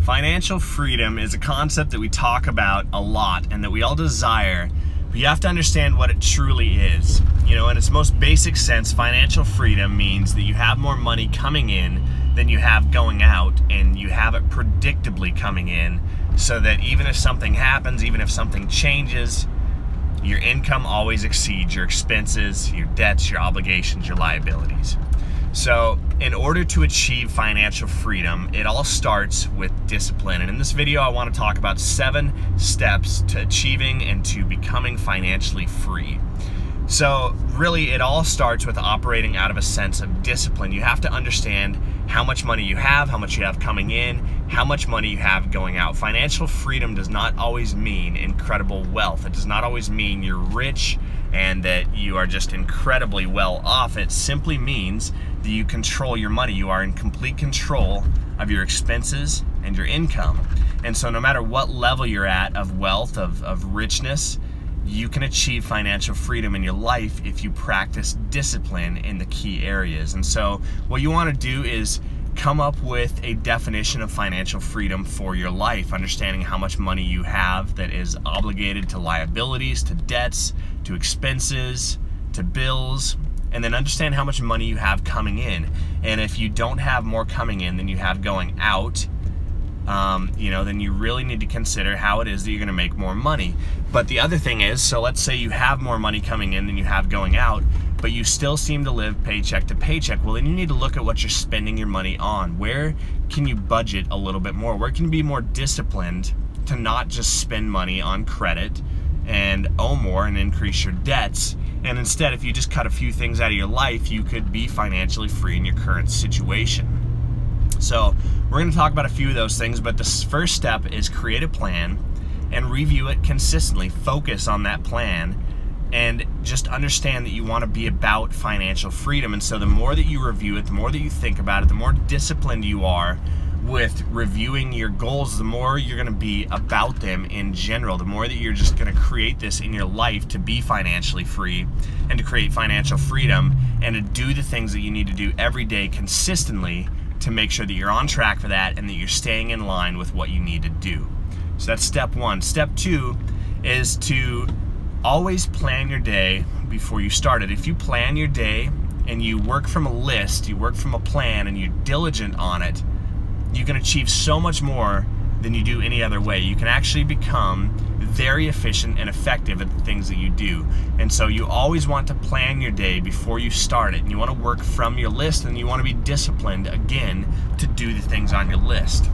Financial freedom is a concept that we talk about a lot and that we all desire, but you have to understand what it truly is. You know, in its most basic sense, financial freedom means that you have more money coming in than you have going out, and you have it predictably coming in, so that even if something happens, even if something changes, your income always exceeds your expenses, your debts, your obligations, your liabilities. So in order to achieve financial freedom, it all starts with discipline. And in this video, I want to talk about 7 steps to achieving and to becoming financially free. So really, it all starts with operating out of a sense of discipline. You have to understand how much money you have, how much you have coming in, how much money you have going out. Financial freedom does not always mean incredible wealth. It does not always mean you're rich and that you are just incredibly well off. It simply means that you control your money. You are in complete control of your expenses and your income. And so no matter what level you're at of wealth, of richness, you can achieve financial freedom in your life if you practice discipline in the key areas. And so what you want to do is come up with a definition of financial freedom for your life, understanding how much money you have that is obligated to liabilities, to debts, to expenses, to bills, and then understand how much money you have coming in. And if you don't have more coming in than you have going out, then you really need to consider how it is that you're going to make more money. But the other thing is, so let's say you have more money coming in than you have going out, but you still seem to live paycheck to paycheck. Well, then you need to look at what you're spending your money on. Where can you budget a little bit more? Where can you be more disciplined to not just spend money on credit and owe more and increase your debts? And instead, if you just cut a few things out of your life, you could be financially free in your current situation. So we're going to talk about a few of those things, but the first step is create a plan and review it consistently. Focus on that plan and just understand that you want to be about financial freedom. And so the more that you review it, the more that you think about it, the more disciplined you are with reviewing your goals, the more you're going to be about them in general, the more that you're just going to create this in your life to be financially free and to create financial freedom and to do the things that you need to do every day consistently to make sure that you're on track for that and that you're staying in line with what you need to do. So that's step 1. Step 2 is to always plan your day before you start it. If you plan your day and you work from a list, you work from a plan, and you're diligent on it, you can achieve so much more than you do any other way. You can actually become very efficient and effective at the things that you do. And so you always want to plan your day before you start it. And you want to work from your list, and you want to be disciplined again to do the things on your list.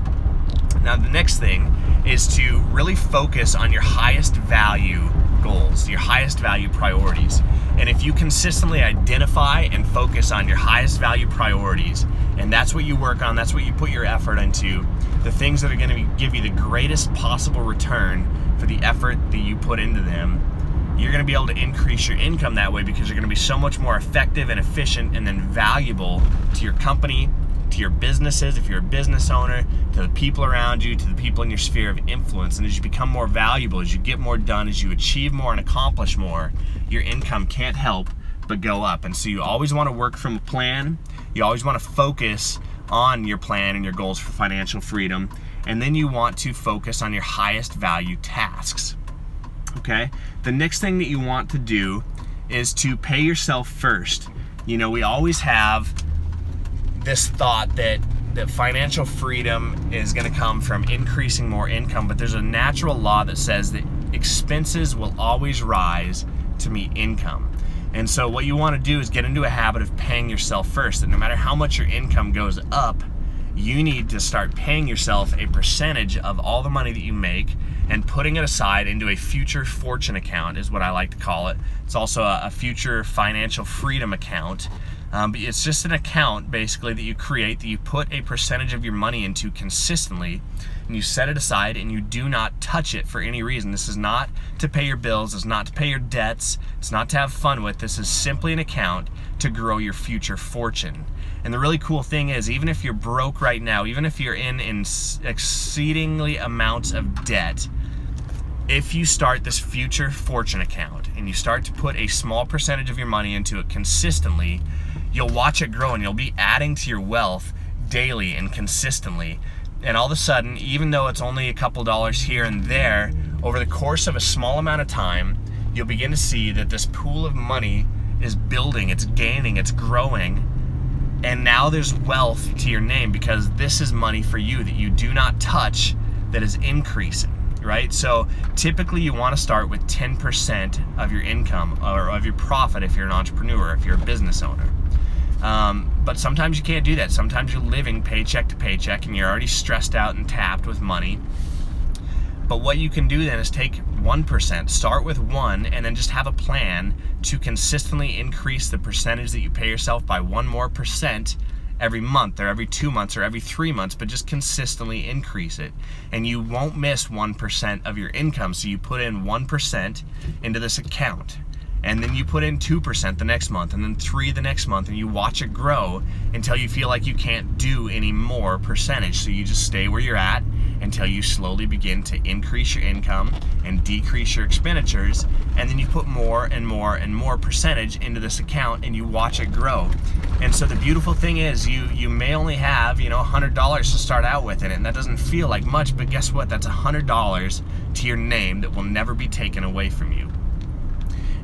Now the next thing is to really focus on your highest value goals, your highest value priorities. And if you consistently identify and focus on your highest value priorities, and that's what you work on, that's what you put your effort into, the things that are going to give you the greatest possible return for the effort that you put into them, you're going to be able to increase your income that way, because you're going to be so much more effective and efficient and then valuable to your company, to your businesses, if you're a business owner, to the people around you, to the people in your sphere of influence. And as you become more valuable, as you get more done, as you achieve more and accomplish more, your income can't help but go up. And so you always want to work from a plan. You always want to focus on your plan and your goals for financial freedom. And then you want to focus on your highest value tasks. Okay? The next thing that you want to do is to pay yourself first. You know, we always have this thought that financial freedom is going to come from increasing more income, but there's a natural law that says that expenses will always rise to meet income. And so what you want to do is get into a habit of paying yourself first. That no matter how much your income goes up, you need to start paying yourself a percentage of all the money that you make and putting it aside into a future fortune account, is what I like to call it. It's also a future financial freedom account. But it's just an account basically that you create, that you put a percentage of your money into consistently, and you set it aside and you do not touch it for any reason. This is not to pay your bills, it's not to pay your debts, it's not to have fun with. This is simply an account to grow your future fortune. And the really cool thing is, even if you're broke right now, even if you're in exceedingly amounts of debt, if you start this future fortune account and you start to put a small percentage of your money into it consistently, you'll watch it grow and you'll be adding to your wealth daily and consistently. And all of a sudden, even though it's only a couple dollars here and there, over the course of a small amount of time, you'll begin to see that this pool of money is building, it's gaining, it's growing. And now there's wealth to your name because this is money for you that you do not touch, that is increasing, right? So typically you want to start with 10% of your income or of your profit if you're an entrepreneur, if you're a business owner. But sometimes you can't do that. Sometimes you're living paycheck to paycheck and you're already stressed out and tapped with money. But what you can do then is take 1%, start with 1, and then just have a plan to consistently increase the percentage that you pay yourself by 1 more percent every month or every 2 months or every 3 months, but just consistently increase it. And you won't miss 1% of your income. So you put in 1% into this account, and then you put in 2% the next month, and then 3% the next month, and you watch it grow until you feel like you can't do any more percentage. So you just stay where you're at until you slowly begin to increase your income and decrease your expenditures, and then you put more and more and more percentage into this account and you watch it grow. And so the beautiful thing is you may only have, you know, $100 to start out with in it, and that doesn't feel like much, but guess what? That's $100 to your name that will never be taken away from you.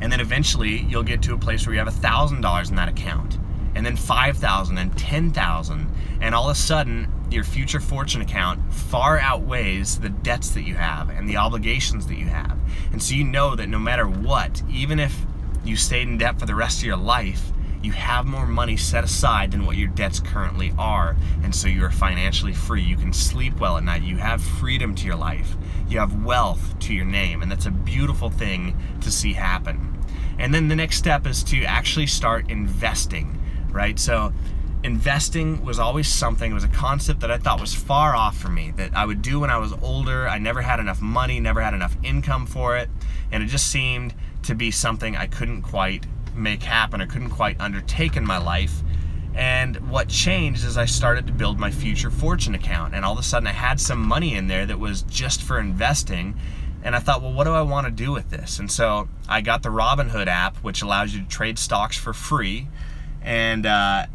And then eventually you'll get to a place where you have $1,000 in that account, and then $5,000 and $10,000, and all of a sudden your future fortune account far outweighs the debts that you have and the obligations that you have. And so you know that no matter what, even if you stayed in debt for the rest of your life, you have more money set aside than what your debts currently are. And so you are financially free. You can sleep well at night. You have freedom to your life. You have wealth to your name. And that's a beautiful thing to see happen. And then the next step is to actually start investing, right? So investing was always something, it was a concept that I thought was far off from me, that I would do when I was older. I never had enough money, never had enough income for it, and it just seemed to be something I couldn't quite make happen or couldn't quite undertake in my life. And what changed is I started to build my future fortune account, and all of a sudden I had some money in there that was just for investing. And I thought, well, what do I want to do with this? And so I got the Robinhood app, which allows you to trade stocks for free, and I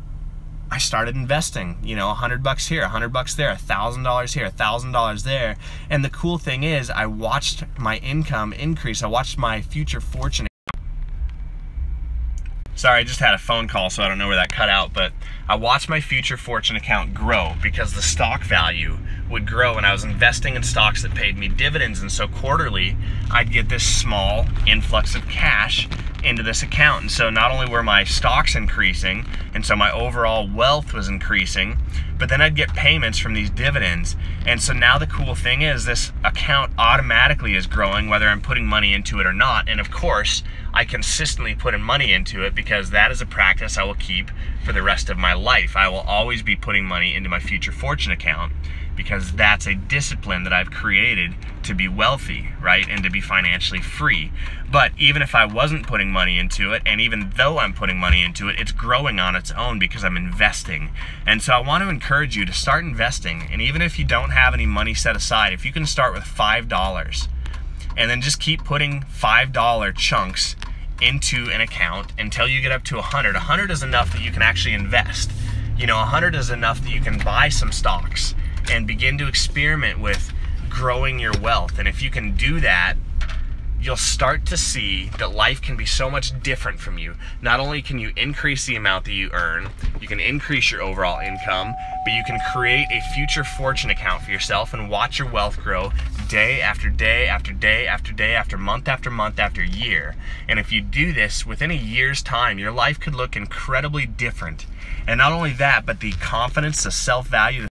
started investing, you know, $100 here, $100 there, $1,000 here, $1,000 there. And the cool thing is I watched my income increase. I watched my future fortune. Sorry, I just had a phone call, so I don't know where that cut out, but I watched my future fortune account grow because the stock value would grow, and I was investing in stocks that paid me dividends. And so quarterly, I'd get this small influx of cash into this account. And so not only were my stocks increasing, and so my overall wealth was increasing, but then I'd get payments from these dividends. And so now the cool thing is this account automatically is growing whether I'm putting money into it or not. And of course, I consistently put in money into it because that is a practice I will keep for the rest of my life. I will always be putting money into my future fortune account because that's a discipline that I've created to be wealthy, right, and to be financially free. But even if I wasn't putting money into it, and even though I'm putting money into it, it's growing on its own because I'm investing. And so I want to encourage you to start investing. And even if you don't have any money set aside, if you can start with $5 and then just keep putting $5 chunks into an account until you get up to 100. 100 is enough that you can actually invest. You know, 100 is enough that you can buy some stocks and begin to experiment with growing your wealth. And if you can do that, you'll start to see that life can be so much different from you. Not only can you increase the amount that you earn, you can increase your overall income, but you can create a future fortune account for yourself and watch your wealth grow day after day after day after day after month after month after year. And if you do this within a year's time, your life could look incredibly different. And not only that, but the confidence, the self-value,